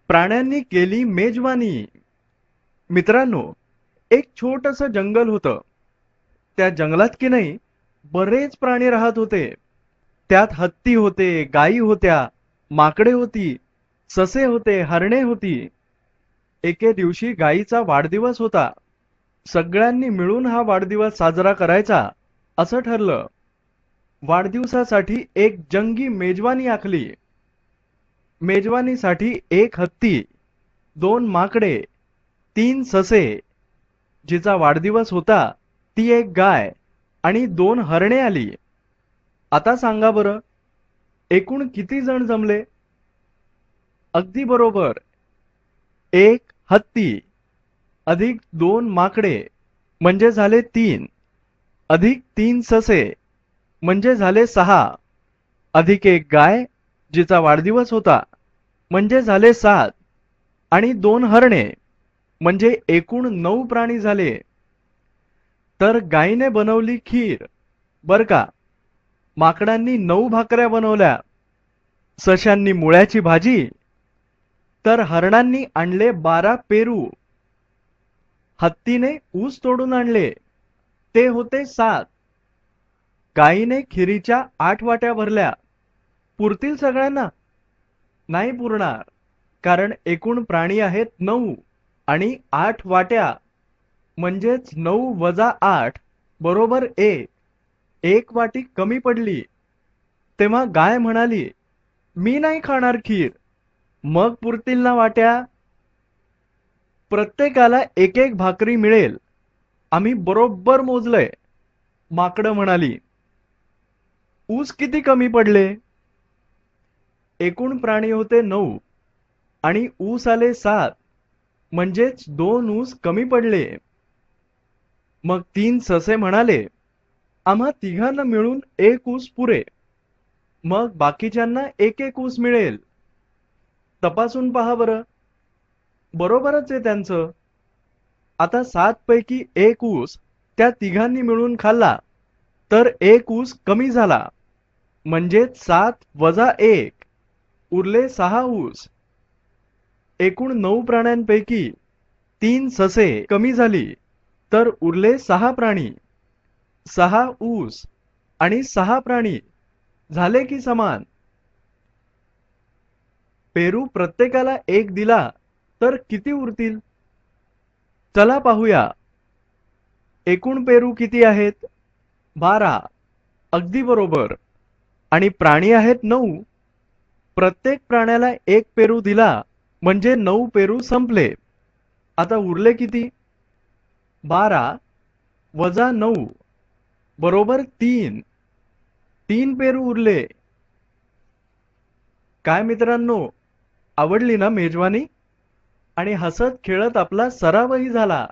प्राण्यांनी केली मेजवानी. मित्रांनो, एक छोटंसं जंगल होतं. त्या जंगलात की नाही बरेच प्राणी राहत होते. त्यात हत्ती होते, गायी होत्या, माकडे होती, ससे होते, हरणे होती. एके दिवशी गायीचा वाढदिवस होता. सगळ्यांनी मिळून हा वाढदिवस साजरा करायचा असं ठरलं. वाढदिवसासाठी एक जंगी मेजवानी आखली. मेजवानीसाठी एक हत्ती, दोन माकडे, तीन ससे, जिचा वाढदिवस होता ती एक गाय आणि दोन हरणे आली. आता सांगा बरं, एकूण किती जण जमले? अगदी बरोबर, एक हत्ती अधिक दोन माकडे म्हणजे झाले तीन, अधिक तीन ससे म्हणजे झाले सहा, अधिक एक गाय जिचा वाढदिवस होता म्हणजे झाले सात, आणि दोन हरणे म्हणजे एकूण 9 प्राणी झाले. तर गायीने बनवली खीर बर का, माकडांनी 9 भाकऱ्या बनवल्या, सशांनी मुळ्याची भाजी, तर हरणांनी आणले 12 पेरू, हत्तीने ऊस तोडून आणले, ते होते 7, गायीने खिरीच्या 8 वाट्या भरल्या. पुरतील सगळ्यांना? नाही पुरणार, कारण एकूण प्राणी आहेत 9 आणि 8 वाट्या म्हणजेच 9 वजा 8 बरोबर 1. एक वाटी कमी पडली. तेव्हा गाय म्हणाली, मी नाही खाणार खीर. मग पुरतील ना वाट्या? प्रत्येकाला एक एक भाकरी मिळेल. आम्ही बरोबर मोजलंय. माकडं म्हणाली. ऊस किती कमी पडले? एकूण प्राणी होते 9 आणि ऊस आले 7, म्हणजेच 2 ऊस कमी पडले. मग 3 ससे म्हणाले, आम्हा तिघांना मिळून 1 ऊस पुरे. मग बाकीच्यांना एक एक ऊस मिळेल. तपासून पहा बरं, बरोबरच आहे त्यांचं. आता 7 पैकी 1 ऊस त्या तिघांनी मिळून खाल्ला तर 1 ऊस कमी झाला, म्हणजेच 7 वजा 1 उरले 6 ऊस. एकूण 9 प्राण्यांपैकी 3 ससे कमी झाली तर उरले 6 प्राणी. 6 ऊस आणि 6 प्राणी झाले की समान. पेरू प्रत्येकाला एक दिला तर किती उरतील? चला पाहूया. एकूण पेरू किती आहेत? 12. अगदी बरोबर. आणि प्राणी आहेत 9. प्रत्येक प्राण्याला एक पेरू दिला म्हणजे 9 पेरू संपले. आता उरले किती? 12 वजा 9 बरोबर 3. 3 पेरू उरले. काय मित्रांनो, आवडली ना मेजवानी? आणि हसत खेळत आपला सरावही झाला.